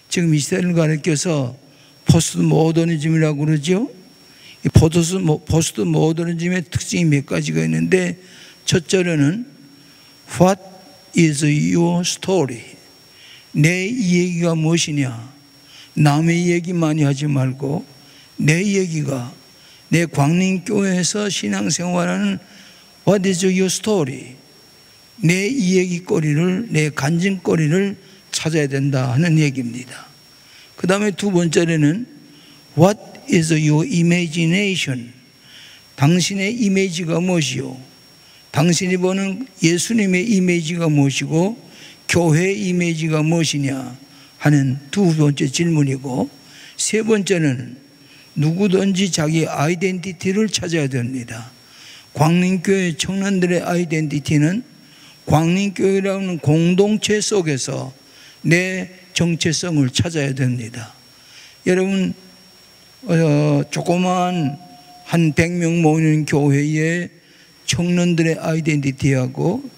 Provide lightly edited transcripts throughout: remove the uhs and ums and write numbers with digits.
지금 이 시대를 가리켜서 포스트 모더니즘이라고 그러죠. 이 포스트 모더니즘의 특징이 몇 가지가 있는데, 첫째로는 What is your story? 내 얘기가 무엇이냐. 남의 얘기 많이 하지 말고 내 얘기가, 내 광림교회에서 신앙생활하는 What is your story? 내 이야기거리를, 내 간증거리를 찾아야 된다 하는 얘기입니다. 그 다음에 두 번째로는 What is your imagination? 당신의 이미지가 무엇이요? 당신이 보는 예수님의 이미지가 무엇이고 교회의 이미지가 무엇이냐 하는 두 번째 질문이고, 세 번째는 누구든지 자기 아이덴티티를 찾아야 됩니다. 광림교회 청년들의 아이덴티티는 광림교회라는 공동체 속에서 내 정체성을 찾아야 됩니다. 여러분, 조그마한 한 100명 모이는 교회의 청년들의 아이덴티티하고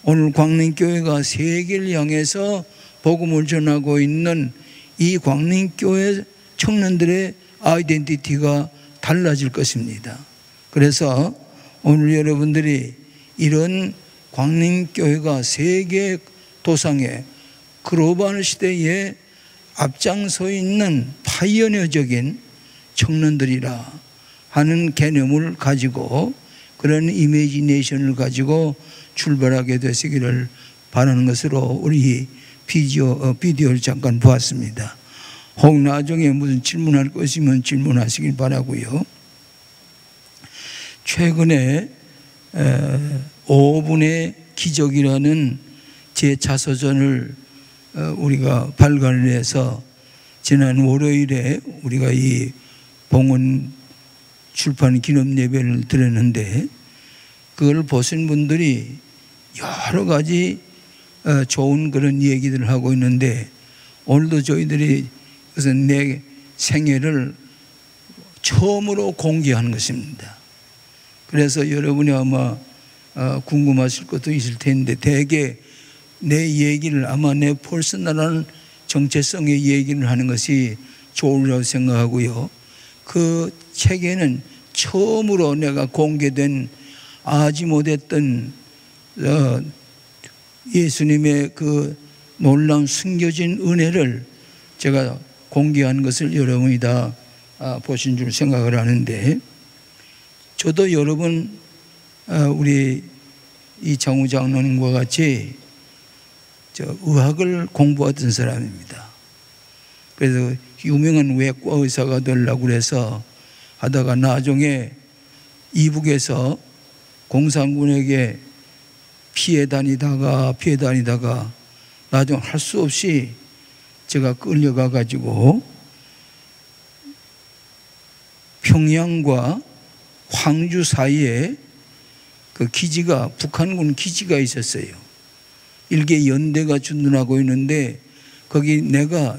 오늘 광림교회가 세계를 향해서 복음을 전하고 있는 이 광림교회 청년들의 아이덴티티가 달라질 것입니다. 그래서 오늘 여러분들이 이런 광림교회가 세계 도상에 글로벌 시대에 앞장서 있는 파이어니어적인 청년들이라 하는 개념을 가지고, 그런 이미지네이션을 가지고 출발하게 되시기를 바라는 것으로 우리 비디오를 잠깐 보았습니다. 혹 나중에 무슨 질문할 것이면 질문하시길 바라고요. 최근에 5분의 기적이라는 제 자서전을 우리가 발간을 해서 지난 월요일에 우리가 이 봉헌 출판 기념 예배를 드렸는데, 그걸 보신 분들이 여러 가지 좋은 그런 얘기들을 하고 있는데, 오늘도 저희들이 그것은 내 생애를 처음으로 공개하는 것입니다. 그래서 여러분이 아마 궁금하실 것도 있을 텐데, 대개 내 얘기를 아마 내 퍼스널한 정체성의 얘기를 하는 것이 좋으라고 생각하고요. 그 책에는 처음으로 내가 공개된 아지 못했던 예수님의 그 놀라운 숨겨진 은혜를 제가 공개한 것을 여러분이 다 보신 줄 생각을 하는데, 저도 여러분 우리 이창우 장로님과 같이 의학을 공부하던 사람입니다. 그래서 유명한 외과 의사가 되려고 해서 하다가 나중에 이북에서 공산군에게 피해 다니다가 나중에 할 수 없이 제가 끌려가 가지고 평양과 황주 사이에 그 기지가, 북한군 기지가 있었어요. 일개 연대가 준둔하고 있는데 거기 내가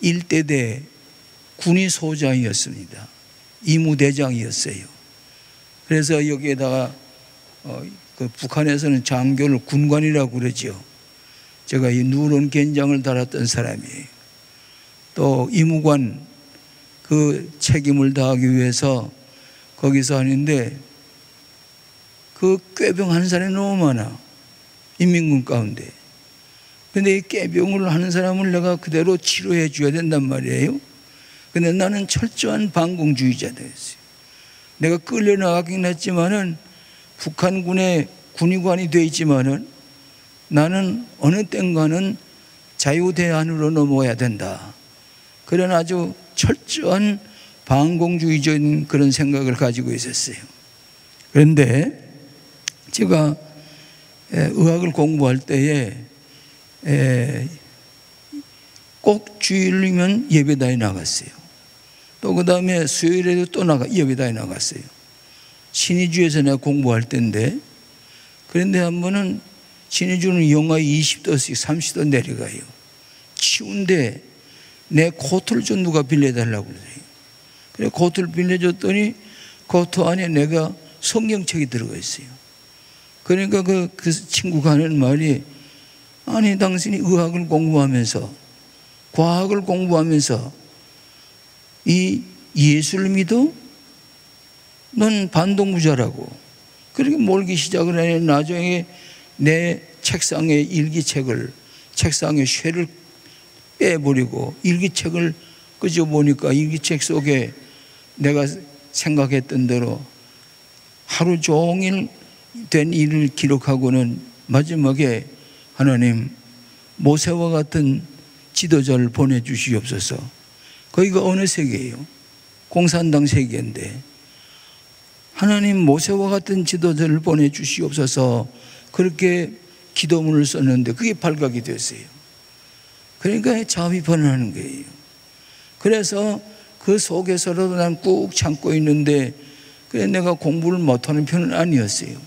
일대대 군의소장이었습니다. 이무대장이었어요. 그래서 여기에다가 그 북한에서는 장교를 군관이라고 그러죠. 제가 이 누런 겐장을 달았던 사람이에요. 또 이무관 그 책임을 다하기 위해서 거기서 하는데, 그 꾀병하는 사람이 너무 많아, 인민군 가운데. 근데 이 꾀병을 하는 사람을 내가 그대로 치료해 줘야 된단 말이에요. 근데 나는 철저한 반공주의자였어요. 내가 끌려나가긴 했지만은 북한군의 군의관이 되어 있지만은 나는 어느 땐가는 자유대안으로 넘어야 된다. 그런 아주 철저한 반공주의적인 그런 생각을 가지고 있었어요. 그런데 제가 의학을 공부할 때에 꼭 주일이면 예배당에 나갔어요. 또 그 다음에 수요일에도 또 예배당에 나갔어요. 신의주에서 내가 공부할 때인데, 그런데 한 번은 신의주는 영하 20도씩 30도 내려가요. 추운데 내 코트를 좀 누가 빌려달라고 그래요. 그래 코트를 빌려줬더니 코트 안에 내가 성경책이 들어가 있어요. 그러니까 그 친구가 하는 말이, 아니 당신이 의학을 공부하면서 과학을 공부하면서 이 예수를 믿어? 넌 반동부자라고 그렇게 몰기 시작을 해. 나중에 내 책상에 일기책을, 책상에 쇠를 빼버리고 일기책을 끄집어보니까 일기책 속에 내가 생각했던 대로 하루 종일 된 일을 기록하고는 마지막에 하나님, 모세와 같은 지도자를 보내주시옵소서. 거기가 어느 세계예요? 공산당 세계인데 하나님, 모세와 같은 지도자를 보내주시옵소서. 그렇게 기도문을 썼는데 그게 발각이 됐어요. 그러니까 자비 번하는 거예요. 그래서 그 속에서라도 난 꾹 참고 있는데 그래 내가 공부를 못하는 편은 아니었어요.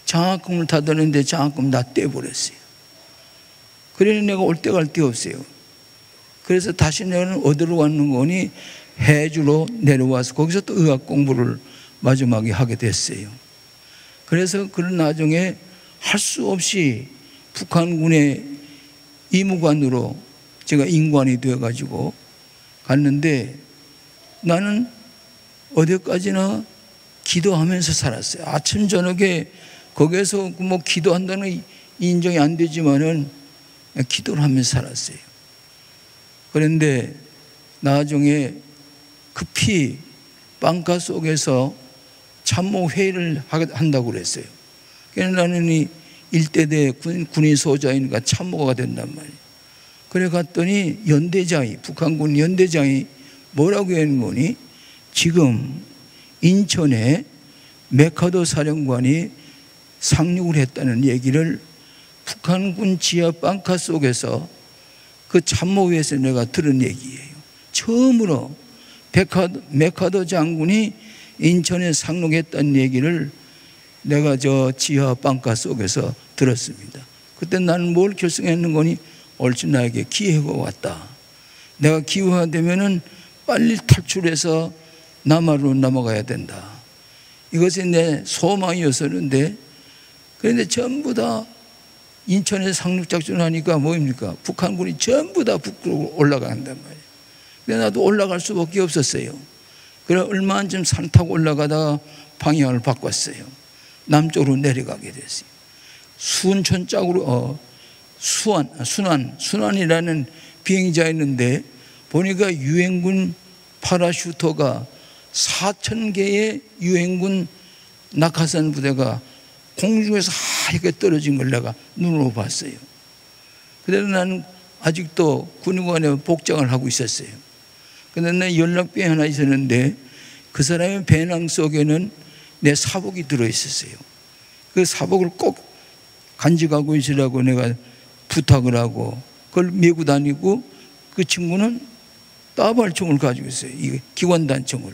장학금을 타드는데 장학금 다 떼버렸어요. 그래서 내가 올 데 갈 데 없어요. 그래서 다시 내가 어디로 왔는 거니 해주로 내려와서 거기서 또 의학 공부를 마지막에 하게 됐어요. 그래서 그런 나중에 할 수 없이 북한군의 의무관으로 제가 임관이 되어가지고 갔는데 나는 어디까지나 기도하면서 살았어요. 아침 저녁에 거기에서 뭐 기도한다는 인정이 안 되지만은 기도를 하면서 살았어요. 그런데 나중에 급히 빵가 속에서 참모 회의를 한다고 그랬어요. 그래서 나는 이 일대대 군인 소자이니까 참모가 된단 말이에요. 그래 갔더니 연대장이, 북한군 연대장이 뭐라고 하는 거니? 지금 인천에 메카도 사령관이 상륙을 했다는 얘기를 북한군 지하 빵카 속에서 그 참모회에서 내가 들은 얘기예요. 처음으로 메카도 장군이 인천에 상륙했다는 얘기를 내가 저 지하 빵카 속에서 들었습니다. 그때 나는 뭘 결정했는 거니? 옳지, 나에게 기회가 왔다. 내가 기회가 되면은 빨리 탈출해서 남한으로 넘어가야 된다. 이것이 내 소망이었었는데, 그런데 전부 다 인천에 상륙작전을 하니까 뭐입니까? 북한군이 전부 다 북으로 올라간단 말이에요. 근데 나도 올라갈 수밖에 없었어요. 그래 얼마 안쯤 산 타고 올라가다가 방향을 바꿨어요. 남쪽으로 내려가게 됐어요. 순천 쪽으로 순환이라는 비행자였는데 보니까 유엔군 파라슈터가 4,000개의 유엔군 낙하산 부대가 공중에서 하얗게 떨어진 걸 내가 눈으로 봤어요. 그래서 나는 아직도 군의관에 복장을 하고 있었어요. 그런데 내 연락병이 하나 있었는데 그 사람의 배낭 속에는 내 사복이 들어있었어요. 그 사복을 꼭 간직하고 있으라고 내가 부탁을 하고 그걸 메고 다니고, 그 친구는 따발총을 가지고 있어요. 이 기관단총을.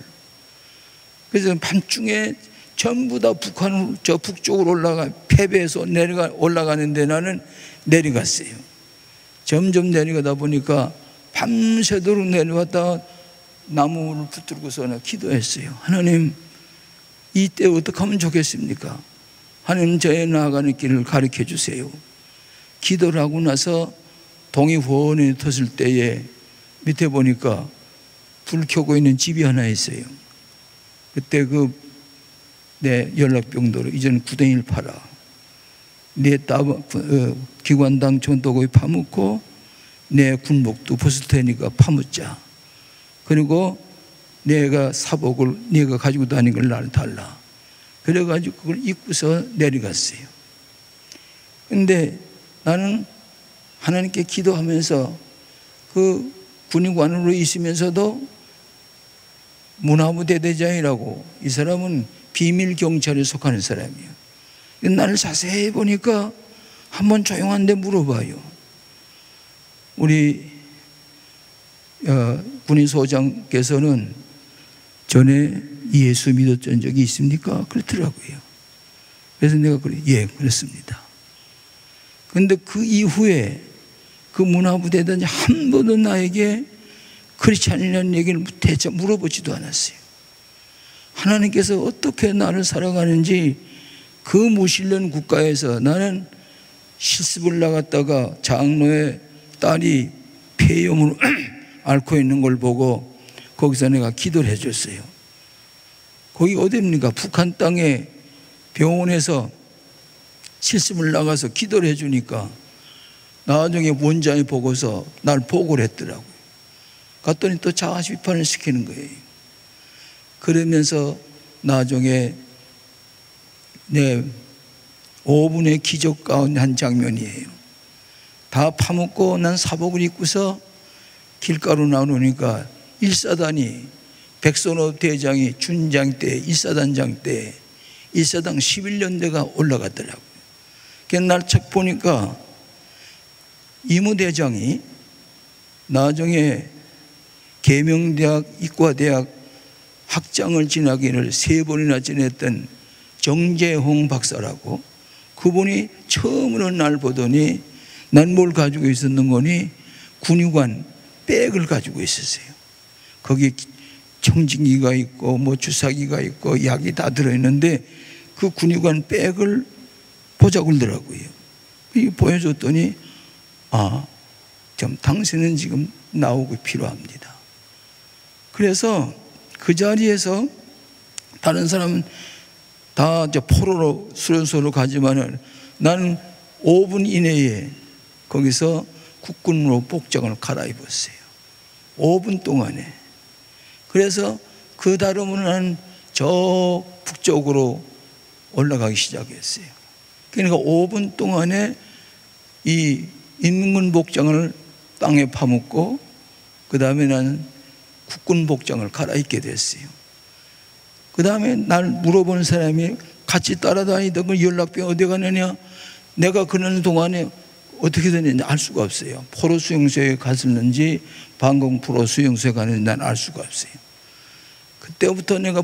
그래서 밤중에 전부 다 북한으로 저 북쪽으로 패배해서 올라가는데 나는 내려갔어요. 점점 내려가다 보니까 밤새도록 내려갔다가 나무를 붙들고서 기도했어요. 하나님, 이때 어떻게 하면 좋겠습니까? 하나님, 저의 나아가는 길을 가르쳐 주세요. 기도를 하고 나서 동이 훤히 텄을 때에 밑에 보니까 불 켜고 있는 집이 하나 있어요. 그때 내 연락병도로 이제는 구덩이를 팔아. 내 기관당 전도고기 파묻고 내 군복도 벗을 테니까 파묻자. 그리고 내가 사복을 네가 가지고 다니는 걸 나를 달라. 그래가지고 그걸 입고서 내려갔어요. 근데 나는 하나님께 기도하면서 그 군의관으로 있으면서도 문화부 대대장이라고, 이 사람은 비밀 경찰에 속하는 사람이에요. 나를 자세히 보니까 한번 조용한데 물어봐요. 우리 군인소장께서는 전에 예수 믿었던 적이 있습니까? 그렇더라고요. 그래서 내가 그래, 예, 그렇습니다. 그런데 그 이후에 그 문화부 대단이 한 번도 나에게 크리스찬이라는 얘기를 대체 물어보지도 않았어요. 하나님께서 어떻게 나를 살아가는지, 그 무신론 국가에서 나는 실습을 나갔다가 장로의 딸이 폐염으로 앓고 있는 걸 보고 거기서 내가 기도를 해줬어요. 거기 어디입니까? 북한 땅에 병원에서 실습을 나가서 기도를 해주니까 나중에 원장이 보고서 날 보고를 했더라고요. 갔더니 또 자아시 비판을 시키는 거예요. 그러면서 나중에 내 5분의 기적 가운데 한 장면이에요. 다 파묻고 난 사복을 입고서 길가로 나오니까 1사단이 백선호 대장이 준장 때 1사단장 때 1사단 11년대가 올라갔더라고요. 그래서 날 책 보니까 이무대장이 나중에 계명대학 이과대학 학장을 지나기를 3번이나 지냈던 정재홍 박사라고, 그분이 처음으로 날 보더니 난 뭘 가지고 있었는 거니 군의관 백을 가지고 있었어요. 거기 청진기가 있고 뭐 주사기가 있고 약이 다 들어있는데 그 군의관 백을 보자고 그러더라고요. 보여줬더니 좀 당신은 지금 나오고 필요합니다. 그래서 그 자리에서 다른 사람은 다 포로로 수련소로 가지만은 나는 5분 이내에 거기서 국군으로 복장을 갈아입었어요. 5분 동안에. 그래서 그 다음으로 나는 저 북쪽으로 올라가기 시작했어요. 그러니까 5분 동안에 이 인민군 복장을 땅에 파묻고 그 다음에 나는 국군 복장을 갈아입게 됐어요. 그 다음에 날 물어본 사람이 같이 따라다니던 그 연락병 어디 가느냐, 내가 그러는 동안에 어떻게 되는지 알 수가 없어요. 포로 수용소에 갔었는지 방공 포로 수용소에 갔는지 난 알 수가 없어요. 그때부터 내가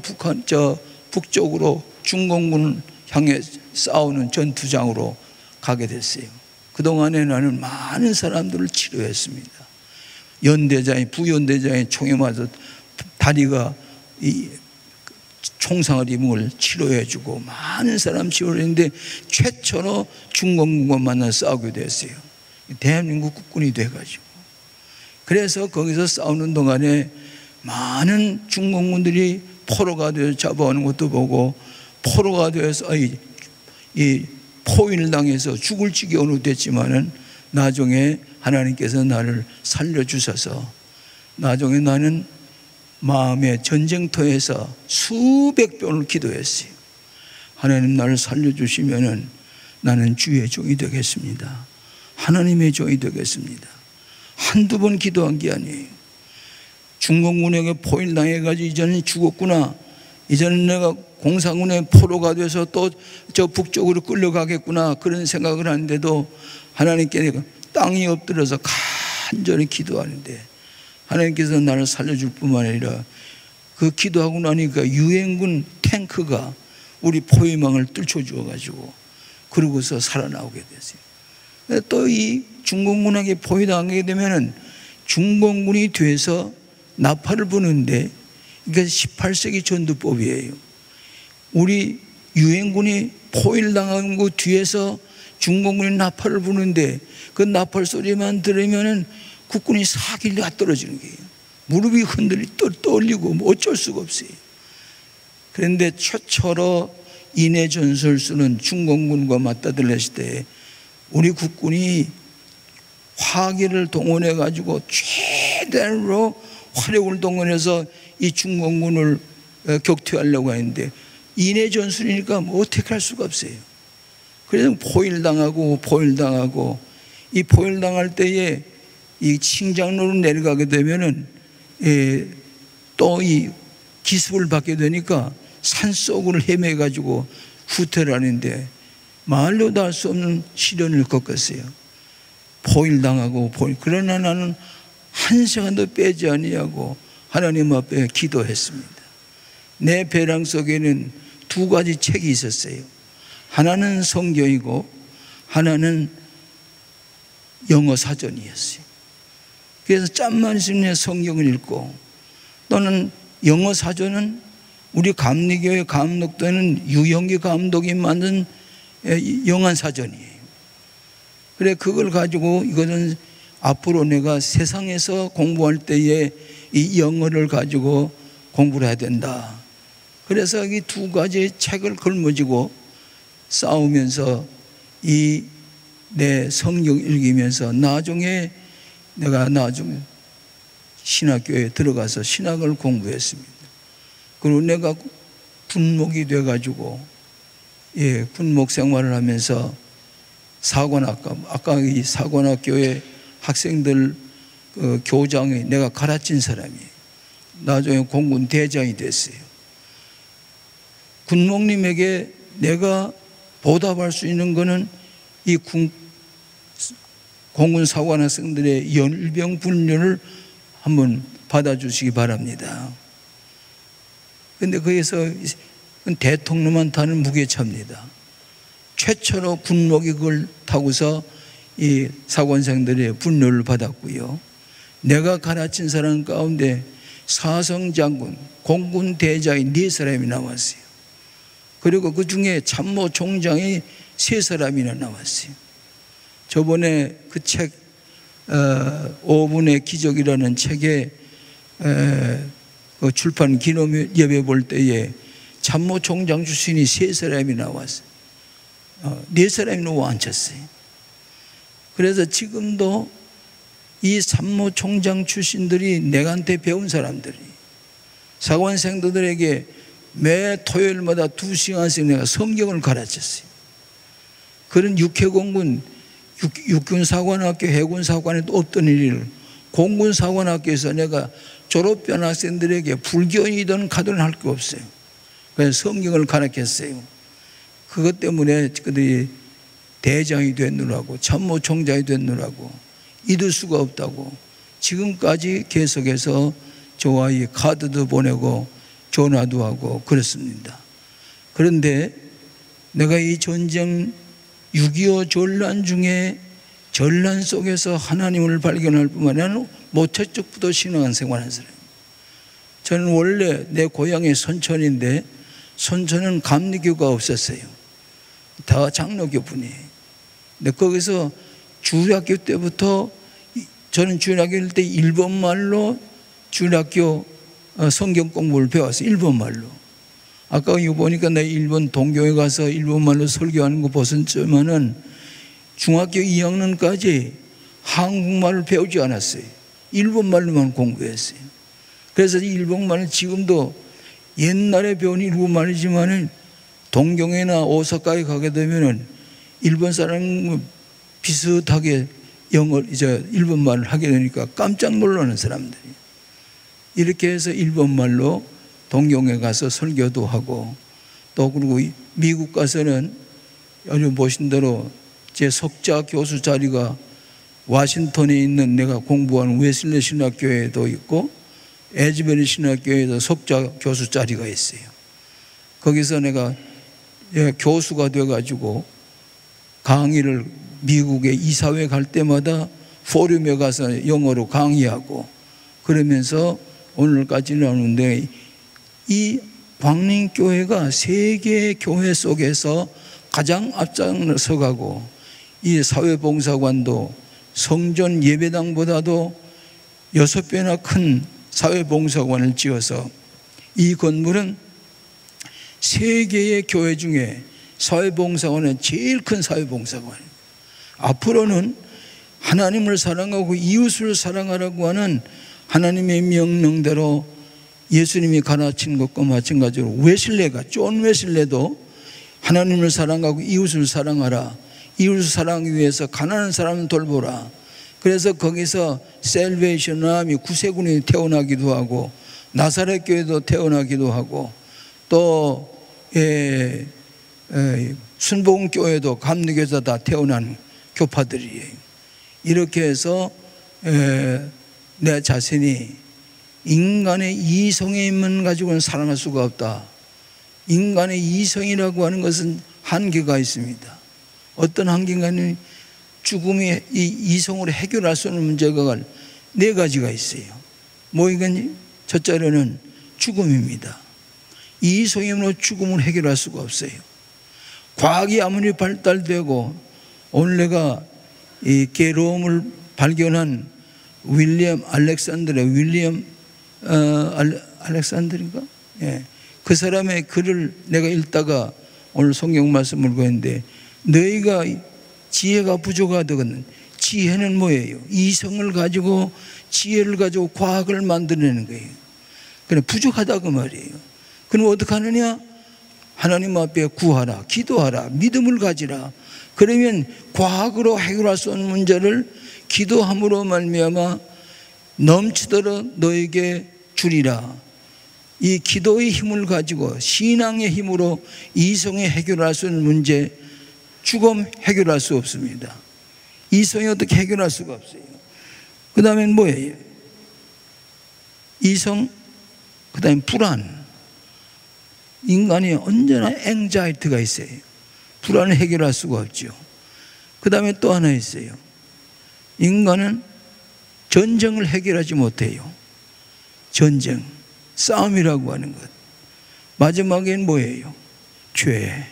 북쪽으로 중공군을 향해 싸우는 전투장으로 가게 됐어요. 그동안에 나는 많은 사람들을 치료했습니다. 부연대장이 총에 맞아 다리가 총상을 입은 걸 치료해주고 많은 사람 치료했는데 최초로 중공군과 만나 싸우게 됐어요. 대한민국 국군이 돼가지고. 그래서 거기서 싸우는 동안에 많은 중공군들이 포로가 되어 잡아오는 것도 보고, 포로가 되어서 이 포위를 당해서 죽을 지경으로 됐지만은 나중에 하나님께서 나를 살려주셔서 나중에 나는 마음의 전쟁터에서 수백 번을 기도했어요. 하나님 나를 살려주시면은 나는 주의 종이 되겠습니다. 하나님의 종이 되겠습니다. 한두 번 기도한 게 아니에요. 중공군에게 포위당해가지고 이제는 죽었구나, 이제는 내가 공산군의 포로가 돼서 또 저 북쪽으로 끌려가겠구나, 그런 생각을 하는데도 하나님께 땅이 엎드려서 간절히 기도하는데 하나님께서 나를 살려줄 뿐만 아니라 그 기도하고 나니까 유엔군 탱크가 우리 포위망을 뚫쳐주어가지고 그러고서 살아나오게 됐어요. 또 이 중공군에게 포위당하게 되면은 중공군이 돼서 나팔을 부는데 이게 18세기 전투법이에요. 우리 유엔군이 포위를 당한 그 뒤에서 중공군이 나팔을 부는데 그 나팔 소리만 들으면은 국군이 사길래 떨어지는 거예요. 무릎이 떨리고 뭐 어쩔 수가 없어요. 그런데 최초로 인해 전설수는 중공군과 맞다들렸을 때 우리 국군이 화기를 동원해 가지고 최대로 화력을 동원해서 이 중공군을 격퇴하려고 했는데 인해 전술이니까 뭐 어떻게 할 수가 없어요. 그래서 포위당하고 이 포위당할 때에 이 칭장로로 내려가게 되면은 또 이 기습을 받게 되니까 산속을 헤매 가지고 후퇴를 하는데 말로도 할 수 없는 시련을 겪었어요. 포위당하고 그러나 나는 한 시간도 빼지 아니하고 하나님 앞에 기도했습니다. 내 배낭 속에는 2가지 책이 있었어요. 하나는 성경이고 하나는 영어 사전이었어요. 그래서 짬만 있으면 성경을 읽고, 또는 영어 사전은 우리 감리교회 감독되는 유영기 감독이 만든 영한 사전이에요. 그래 그걸 가지고 이거는 앞으로 내가 세상에서 공부할 때에 이 영어를 가지고 공부를 해야 된다. 그래서 이 두 가지 책을 걸머지고 싸우면서 이 내 성경 읽으면서 나중에 신학교에 들어가서 신학을 공부했습니다. 그리고 내가 군목이 돼가지고 군목 생활을 하면서 아까 이 사관학교의 학생들 교장이 내가 가르친 사람이에요. 나중에 공군 대장이 됐어요. 군목님에게 내가 보답할 수 있는 것은 이 공군 사관 학생들의 연병 훈련을 한번 받아주시기 바랍니다. 그런데 거기서 대통령만 타는 무게차입니다. 최초로 군목이 그걸 타고서 이 사관생들의 분뇨를 받았고요. 내가 가르친 사람 가운데 사성장군, 공군 대장이 4사람이 나왔어요. 그리고 그 중에 참모총장이 3사람이나 나왔어요. 저번에 그 책 5분의 기적이라는 책에 그 출판 기념 예배 볼 때에 참모총장 출신이 3사람이 나왔어요. 4사람이 누워 앉혔어요. 그래서 지금도 이 참모총장 출신들이 내한테 배운 사람들이 사관생도들에게 매 토요일마다 2시간씩 내가 성경을 가르쳤어요. 그런 육해공군, 육군사관학교, 해군사관에도 없던 일을 공군사관학교에서 내가 졸업한 학생들에게 불교이든 가든 할 게 없어요. 그래서 성경을 가르쳤어요. 그것 때문에 그들이 대장이 됐느라고 참모총장이 됐느라고 잊을 수가 없다고 지금까지 계속해서 저와 이 카드도 보내고 전화도 하고 그렇습니다. 그런데 내가 이 전쟁 6.25 전란 중에 전란 속에서 하나님을 발견할 뿐만 아니라 모태적부터 신앙 생활한 사람입니다. 저는 원래 내 고향이 선천인데 선천은 감리교가 없었어요. 다 장로교뿐이에요. 근데 거기서 주일학교 때부터 저는 주일학교 때 일본말로 주일학교 성경 공부를 배웠어요. 일본말로. 아까 이거 보니까 내 일본 동교에 가서 일본말로 설교하는 거 보셨지만은 중학교 2학년까지 한국말을 배우지 않았어요. 일본말로만 공부했어요. 그래서 일본말은 지금도 옛날에 배운 일본말이지만은 동경이나 오사카에 가게 되면은 일본 사람 비슷하게 일본말을 하게 되니까 깜짝 놀라는 사람들이. 이렇게 해서 일본말로 동경에 가서 설교도 하고 또 그리고 미국 가서는 여러분 보신 대로 제 석자 교수 자리가 워싱턴에 있는 내가 공부하는 웨슬리 신학교에도 있고 에즈베리 신학교에도 석자 교수 자리가 있어요. 거기서 내가 교수가 돼가지고 강의를 미국에 이사회 갈 때마다 포럼에 가서 영어로 강의하고 그러면서 오늘까지 나오는데 이 광림교회가 세계 교회 속에서 가장 앞장서 가고 이 사회봉사관도 성전 예배당보다도 6배나 큰 사회봉사관을 지어서 이 건물은 세계의 교회 중에 사회봉사관은 제일 큰 사회봉사관이에요. 앞으로는 하나님을 사랑하고 이웃을 사랑하라고 하는 하나님의 명령대로 예수님이 가르친 것과 마찬가지로 존 웨슬레도 하나님을 사랑하고 이웃을 사랑하라. 이웃을 사랑하기 위해서 가난한 사람을 돌보라. 그래서 거기서 셀베이션 아미 구세군이 태어나기도 하고 나사렛 교회도 태어나기도 하고 또 순복음교회도 감리교에서 다 태어난 교파들이에요. 이렇게 해서 내 자신이 인간의 이성의 힘만 가지고는 살아날 수가 없다. 인간의 이성이라고 하는 것은 한계가 있습니다. 어떤 한계가는 죽음이 이 이성으로 해결할 수 없는 문제가 4가지가 있어요. 뭐이건 첫째로는 죽음입니다. 이성으로 죽음을 해결할 수가 없어요. 과학이 아무리 발달되고 오늘 내가 이 괴로움을 발견한 윌리엄 알렉산더인가? 예. 그 사람의 글을 내가 읽다가 오늘 성경 말씀을 보는데, 너희가 지혜가 부족하거든. 지혜는 뭐예요? 이성을 가지고 지혜를 가지고 과학을 만들어내는 거예요. 그래, 부족하다 그 말이에요. 그럼 어떻게 하느냐? 하나님 앞에 구하라, 기도하라, 믿음을 가지라. 그러면 과학으로 해결할 수 없는 문제를 기도함으로 말미암아 넘치도록 너에게 주리라. 이 기도의 힘을 가지고 신앙의 힘으로 이성에 해결할 수 있는 문제, 죽음 해결할 수 없습니다. 이성이 어떻게 해결할 수가 없어요. 그 다음에 뭐예요? 이성, 그 다음에 불안. 인간이 언제나 앵자이트가 있어요. 불안을 해결할 수가 없죠. 그 다음에 또 하나 있어요. 인간은 전쟁을 해결하지 못해요. 전쟁, 싸움이라고 하는 것. 마지막엔 뭐예요? 죄.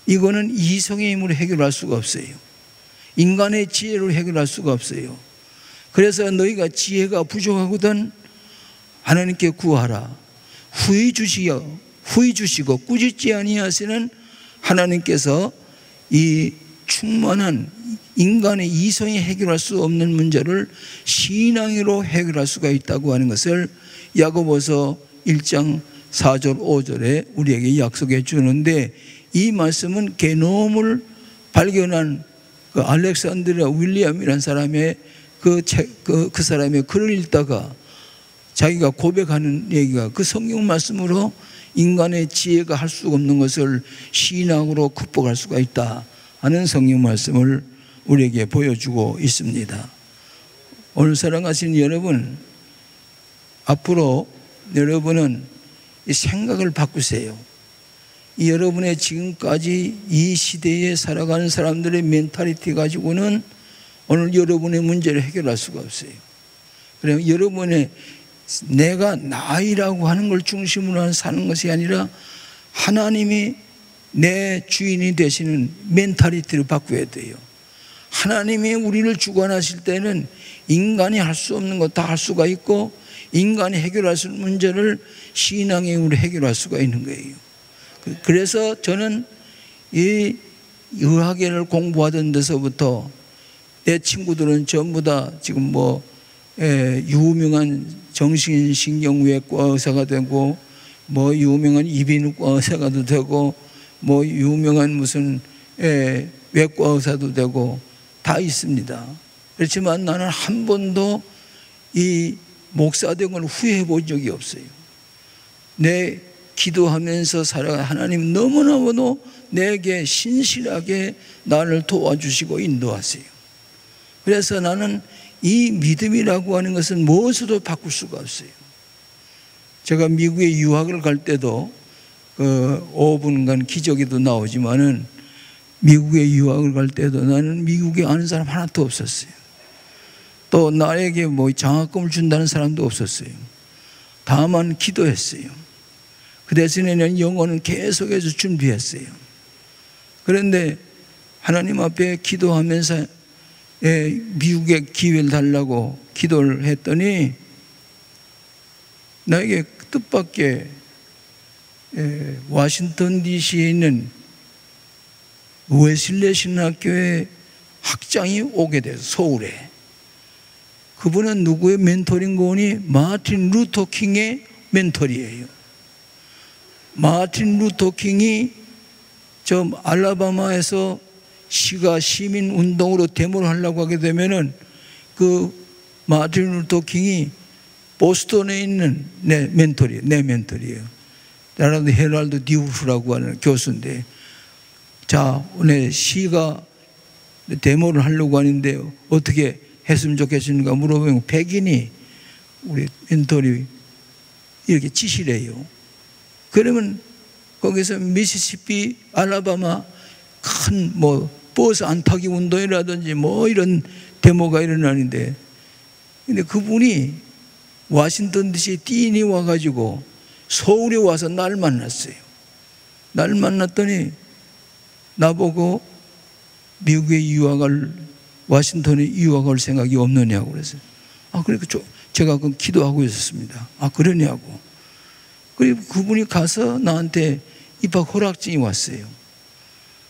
이거는 이성의 힘으로 해결할 수가 없어요. 인간의 지혜로 해결할 수가 없어요. 그래서 너희가 지혜가 부족하거든 하나님께 구하라. 후히 주시고 꾸짖지 아니하시는 하나님께서 이 충만한 인간의 이성이 해결할 수 없는 문제를 신앙으로 해결할 수가 있다고 하는 것을 야고보서 1장 4절 5절에 우리에게 약속해 주는데, 이 말씀은 게놈을 발견한 그 알렉산드리아 윌리엄이라는 사람의 그 사람의 글을 읽다가 자기가 고백하는 얘기가 그 성경 말씀으로 인간의 지혜가 할 수가 없는 것을 신앙으로 극복할 수가 있다 하는 성경 말씀을 우리에게 보여주고 있습니다. 오늘 사랑하시는 여러분, 앞으로 여러분은 이 생각을 바꾸세요. 이 여러분의 지금까지 이 시대에 살아가는 사람들의 멘탈리티 가지고는 오늘 여러분의 문제를 해결할 수가 없어요. 그래서 여러분의 내가 나이라고 하는 걸 중심으로 사는 것이 아니라 하나님이 내 주인이 되시는 멘탈리티를 바꿔야 돼요. 하나님이 우리를 주관하실 때는 인간이 할 수 없는 것 다 할 수가 있고, 인간이 해결할 수 있는 문제를 신앙의 힘으로 해결할 수가 있는 거예요. 그래서 저는 이 의학을 공부하던 데서부터 내 친구들은 전부 다 지금 유명한 정신신경외과 의사가 되고, 유명한 이비인후과 의사가 되고, 유명한 무슨 외과 의사도 되고 다 있습니다. 그렇지만 나는 한 번도 이 목사 된 걸 후회해 본 적이 없어요. 내 기도하면서 살아가 하나님 너무나도 내게 신실하게 나를 도와주시고 인도하세요. 그래서 나는 이 믿음이라고 하는 것은 무엇으로 바꿀 수가 없어요. 제가 미국에 유학을 갈 때도 5분간 기저귀도 나오지만은 미국에 유학을 갈 때도 나는 미국에 아는 사람 하나도 없었어요. 또 나에게 장학금을 준다는 사람도 없었어요. 다만 기도했어요. 그 대신에는 영어는 계속해서 준비했어요. 그런데 하나님 앞에 기도하면서 미국에 기회를 달라고 기도를 했더니 나에게 뜻밖의 워싱턴 DC에 있는 웨슬리 신학교의 학장이 오게 돼서 서울에. 그분은 누구의 멘토링 고니? 마틴 루터 킹의 멘토리예요. 마틴 루터 킹이 알라바마에서 시민 운동으로 데모를 하려고 하게 되면은 그 마틴 루터 킹이 보스턴에 있는 내 멘토리예요. 라운드 헤럴드 디우프라고 하는 교수인데, 자, 오늘 시가 데모를 하려고 하는데 어떻게 했으면 좋겠습니까? 물어보면 백인이 우리 멘토리 이렇게 지시래요. 그러면 거기서 미시시피, 알라바마 큰 버스 안 타기 운동이라든지 이런 데모가 일어나는데, 근데 그분이 워싱턴 DC 띠인이 와가지고 서울에 와서 날 만났어요. 날 만났더니 나보고 미국에 유학을 워싱턴에 유학 올 생각이 없느냐고 그랬어요. 그러니까 제가 그 기도하고 있었습니다. 그러냐고. 그리고 그분이 가서 나한테 입학 허락증이 왔어요.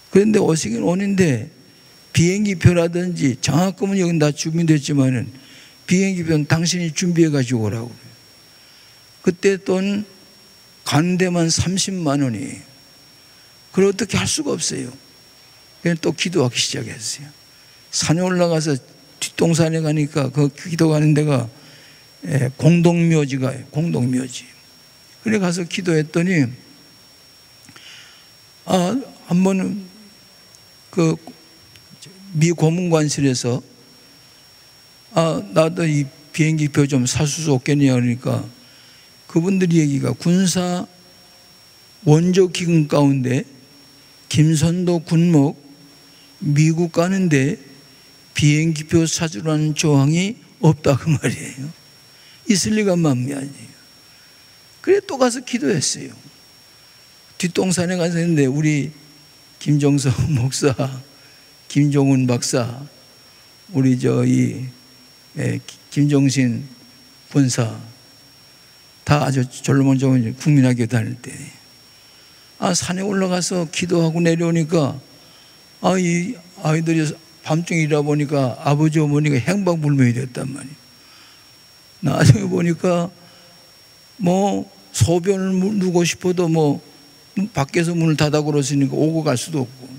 그런데 오시긴 오는데 비행기표라든지 장학금은 여기 다 준비됐지만은 비행기표는 당신이 준비해 가지고 오라고 그래요. 그때 돈 가는 데만 30만 원이에요. 그걸 어떻게 할 수가 없어요. 그냥 또 기도하기 시작했어요. 산에 올라가서 뒷동산에 가니까 그 기도하는 데가 공동묘지가 공동묘지. 그래 가서 기도했더니 한 번은 그 미 고문관실에서 나도 이 비행기표 좀 살 수 없겠냐 그러니까 그분들이 얘기가 군사 원조 기금 가운데 김선도 군목 미국 가는데 비행기표 사주라는 조항이 없다 그 말이에요. 있을 리가 만무하지. 그래 또 가서 기도했어요. 뒷동산에 가서 했는데 우리 김정석 목사, 김종훈 박사, 우리 김정신 본사 다 아주 졸로몬 좋은 국민학교 다닐 때 산에 올라가서 기도하고 내려오니까 이 아이들이 밤중에 일하다 보니까 아버지 어머니가 행방불명이 됐단 말이에요. 나중에 보니까 소변을 누고 싶어도 밖에서 문을 닫아 그러시니까 오고 갈 수도 없고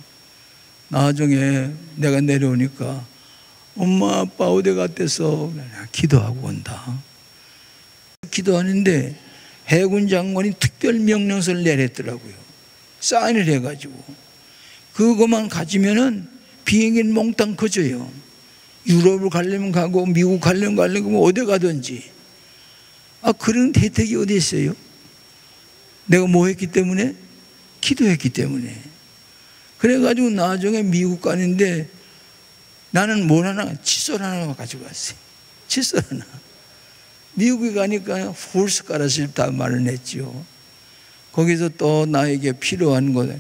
나중에 내가 내려오니까 엄마 아빠 어디 갔댔어? 기도하고 온다. 기도하는데 해군 장관이 특별 명령서를 내렸더라고요. 사인을 해가지고 그것만 가지면은 비행기는 몽땅 커져요. 유럽을 가려면 가고 미국 가려면 가려면 어디 가든지. 그런 혜택이 어디 있어요? 내가 뭐 했기 때문에? 기도했기 때문에. 그래가지고 나중에 미국 가는데 나는 뭘 하나? 칫솔 하나 가지고 왔어요. 칫솔 하나. 미국에 가니까 폴스 가라실다 말을 했죠. 거기서 또 나에게 필요한 것.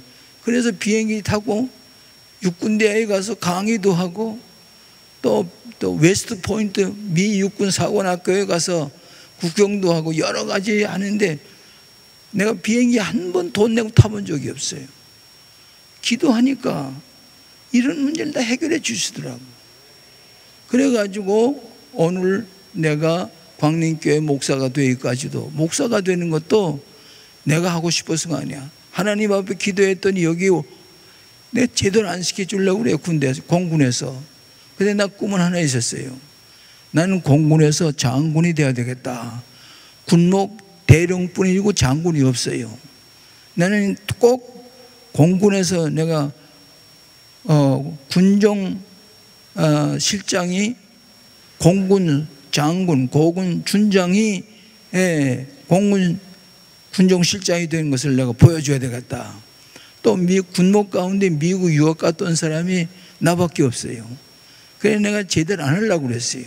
그래서 비행기 타고 육군대에 가서 강의도 하고 또 웨스트 포인트 미 육군 사관학교에 가서 구경도 하고 여러 가지 하는데 내가 비행기 한 번 돈 내고 타본 적이 없어요. 기도하니까 이런 문제를 다 해결해 주시더라고. 그래가지고 오늘 내가 광림교회 목사가 되기까지도 목사가 되는 것도 내가 하고 싶어서가 아니야. 하나님 앞에 기도했더니 여기 내가 제대로 안 시켜주려고 그래요. 군대에서 공군에서. 근데 나 꿈은 하나 있었어요. 나는 공군에서 장군이 돼야 되겠다. 군목 대령뿐이고 장군이 없어요. 나는 꼭 공군에서 내가 군종 실장이 공군 장군, 고군 준장이 공군 군종 실장이 된 것을 내가 보여줘야 되겠다. 또 군목 가운데 미국 유학 갔던 사람이 나밖에 없어요. 그래서 내가 제대로 안 하려고 그랬어요.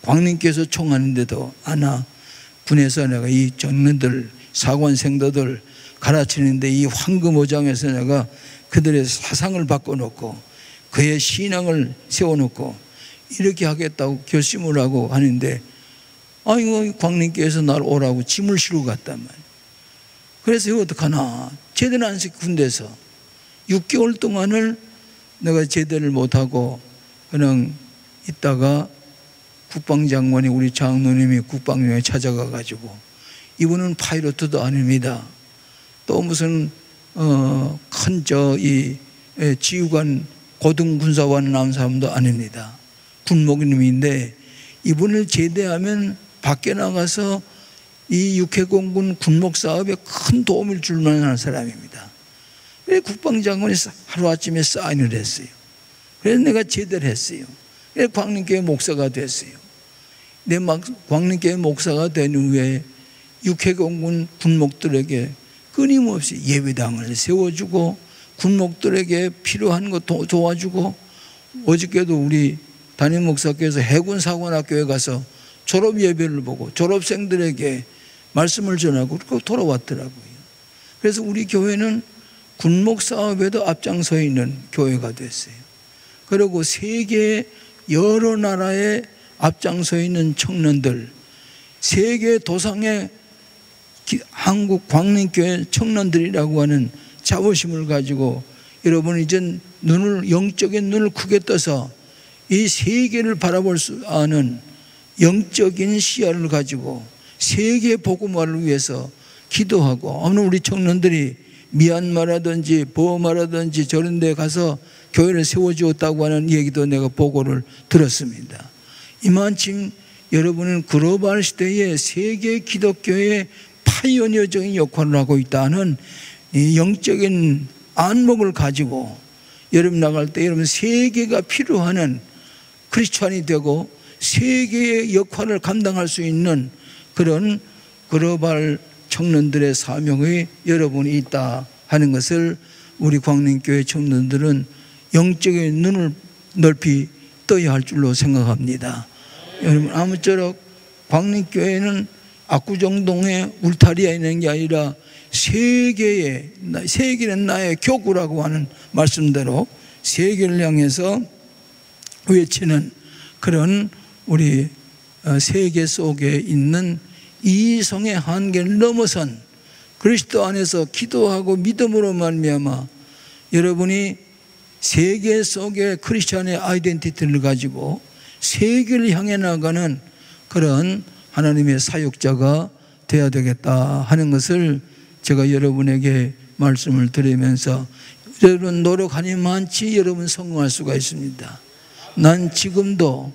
광림교에서 총하는데도 군에서 내가 이 청년들 사관생도들 가르치는데 이 황금오장에서 내가 그들의 사상을 바꿔놓고 그의 신앙을 세워놓고 이렇게 하겠다고 결심을 하고 하는데 이거 광림교에서 날 오라고 짐을 실고 갔단 말이에요. 그래서 이거 어떡하나. 제대로 안 시켜 군대에서 6개월 동안을 내가 제대를 못하고 그냥 있다가 국방장관이 우리 장로님이 국방장관에 찾아가 가지고 이분은 파이로트도 아닙니다. 또 무슨 큰 지휘관 고등군사관 나온 사람도 아닙니다. 군목님인데 이분을 제대하면 밖에 나가서 이 육해공군 군목 사업에 큰 도움을 줄 만한 사람입니다. 그래서 국방장관이 하루아침에 사인을 했어요. 그래서 내가 제대를 했어요. 그래서 광림교회 목사가 됐어요. 내 광림교회 목사가 된 후에 육해공군 군목들에게 끊임없이 예배당을 세워주고 군목들에게 필요한 것 도와주고 어저께도 우리 담임 목사께서 해군사관학교에 가서 졸업 예배를 보고 졸업생들에게 말씀을 전하고 그렇게 돌아왔더라고요. 그래서 우리 교회는 군목 사업에도 앞장서 있는 교회가 됐어요. 그리고 세계 여러 나라에 앞장서 있는 청년들, 세계 도상의 한국 광림교회 청년들이라고 하는 자부심을 가지고 여러분 이제 영적인 눈을 크게 떠서 이 세계를 바라볼 수 아는 영적인 시야를 가지고 세계 복음화를 위해서 기도하고, 오늘 우리 청년들이 미얀마라든지 버마라든지 저런 데 가서 교회를 세워주었다고 하는 얘기도 내가 보고를 들었습니다. 이만큼 여러분은 글로벌 시대에 세계 기독교의 파이오니어적인 역할을 하고 있다는 이 영적인 안목을 가지고 여러분 나갈 때 여러분 세계가 필요하는 크리스찬이 되고 세계의 역할을 감당할 수 있는 그런 글로벌 청년들의 사명이 여러분이 있다 하는 것을 우리 광림교회 청년들은 영적인 눈을 넓이 떠야 할 줄로 생각합니다. 여러분 아무쪼록 광림교회는 압구정동의 울타리에 있는 게 아니라 세계는 나의 교구라고 하는 말씀대로 세계를 향해서 외치는 그런 우리 세계 속에 있는 이성의 한계를 넘어선 그리스도 안에서 기도하고 믿음으로 말미암아 여러분이 세계 속의 크리스찬의 아이덴티티를 가지고 세계를 향해 나가는 그런 하나님의 사역자가 되어야 되겠다 하는 것을 제가 여러분에게 말씀을 드리면서, 여러분 노력하니만치 여러분 성공할 수가 있습니다. 난 지금도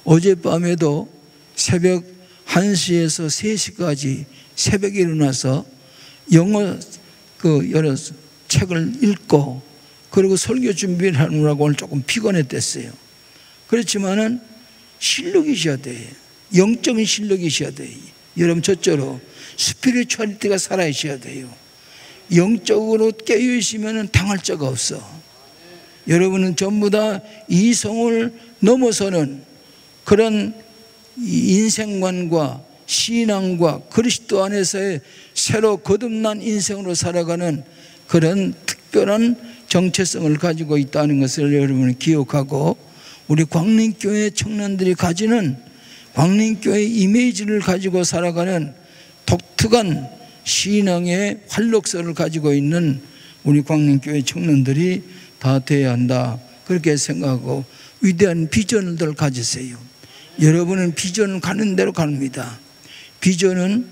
어젯밤에도 새벽 1시에서 3시까지 새벽에 일어나서 영어 여러 책을 읽고 그리고 설교 준비를 하느라고 오늘 조금 피곤했댔어요. 그렇지만은 실력이 있어야 돼요. 영적인 실력이 있어야 돼요. 여러분 저처럼 스피리추얼리티가 살아있어야 돼요. 영적으로 깨어있으면 당할 자가 없어. 여러분은 전부 다 이성을 넘어서는 그런 인생관과 신앙과 그리스도 안에서의 새로 거듭난 인생으로 살아가는 그런 특별한 정체성을 가지고 있다는 것을 여러분은 기억하고, 우리 광림교회 청년들이 가지는 광림교회 이미지를 가지고 살아가는 독특한 신앙의 활력소를 가지고 있는 우리 광림교회 청년들이 다 되어야 한다, 그렇게 생각하고 위대한 비전을 가지세요. 여러분은 비전을 가는 대로 갑니다. 비전은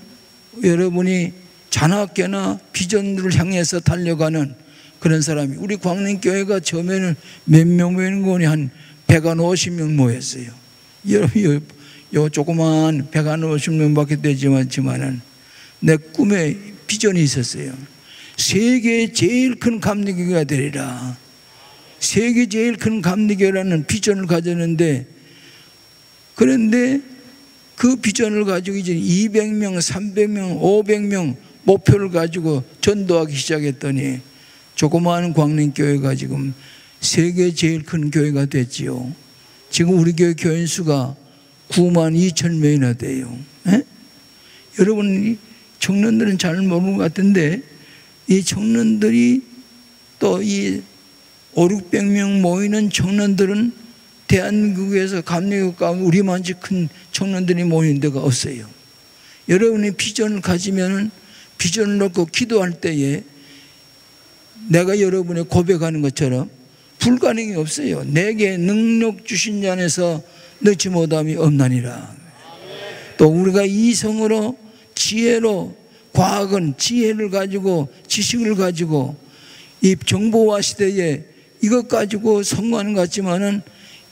여러분이 자나깨나 비전을 향해서 달려가는 그런 사람이, 우리 광림교회가 처음에는 몇 명 모이는 거니 한 150명 모였어요. 여러분 요 조그만 150명밖에 되지만은 내 꿈에 비전이 있었어요. 세계 제일 큰 감리교회가 되리라. 세계 제일 큰 감리교회라는 비전을 가졌는데, 그런데 그 비전을 가지고 이제 200명, 300명, 500명 목표를 가지고 전도하기 시작했더니 조그마한 광림교회가 지금 세계 제일 큰 교회가 됐지요. 지금 우리 교회 교인 수가 9만 2천 명이나 돼요. 에? 여러분 청년들은 잘 모르는 것 같은데 이 청년들이 또 이 500~600명 모이는 청년들은 대한민국에서 감리교 가운데 우리만치 큰 청년들이 모이는 데가 없어요. 여러분이 비전을 가지면 비전을 놓고 기도할 때에 내가 여러분의 고백하는 것처럼 불가능이 없어요. 내게 능력 주신 자 안에서 넣지 못함이 없나니라. 또 우리가 이성으로 지혜로, 과학은 지혜를 가지고 지식을 가지고 이 정보화 시대에 이것 가지고 성공하는 것 같지만은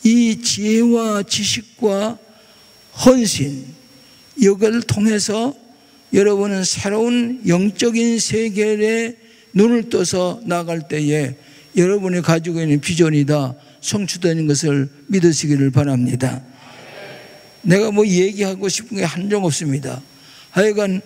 이 지혜와 지식과 헌신, 이걸 통해서 여러분은 새로운 영적인 세계에 눈을 떠서 나갈 때에 여러분이 가지고 있는 비전이 다 성취되는 것을 믿으시기를 바랍니다. 내가 뭐 얘기하고 싶은 게 한정 없습니다. 하여간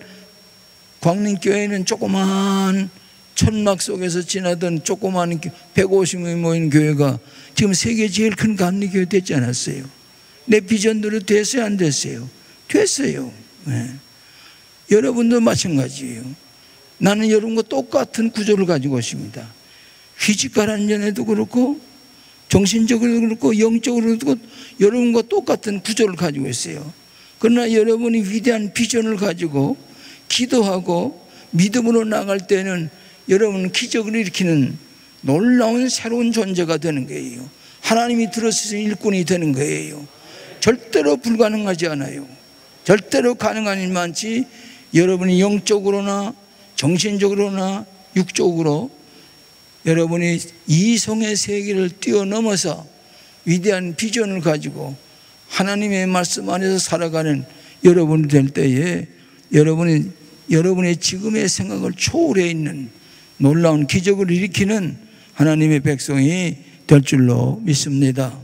광림교회는 조그만 천막 속에서 지나던 조그만 150명이 모인 교회가 지금 세계 제일 큰 감리교회 됐지 않았어요? 내 비전대로 됐어요, 안 됐어요? 됐어요. 네. 여러분도 마찬가지예요. 나는 여러분과 똑같은 구조를 가지고 있습니다. 피지컬 안전에도 그렇고 정신적으로도 그렇고 영적으로도 그렇고 여러분과 똑같은 구조를 가지고 있어요. 그러나 여러분이 위대한 비전을 가지고 기도하고 믿음으로 나갈 때는 여러분은 기적을 일으키는 놀라운 새로운 존재가 되는 거예요. 하나님이 들어서서 일꾼이 되는 거예요. 절대로 불가능하지 않아요. 절대로 가능한 일 많지, 여러분이 영적으로나 정신적으로나 육적으로 여러분이 이성의 세계를 뛰어넘어서 위대한 비전을 가지고 하나님의 말씀 안에서 살아가는 여러분이 될 때에 여러분의 지금의 생각을 초월해 있는 놀라운 기적을 일으키는 하나님의 백성이 될 줄로 믿습니다.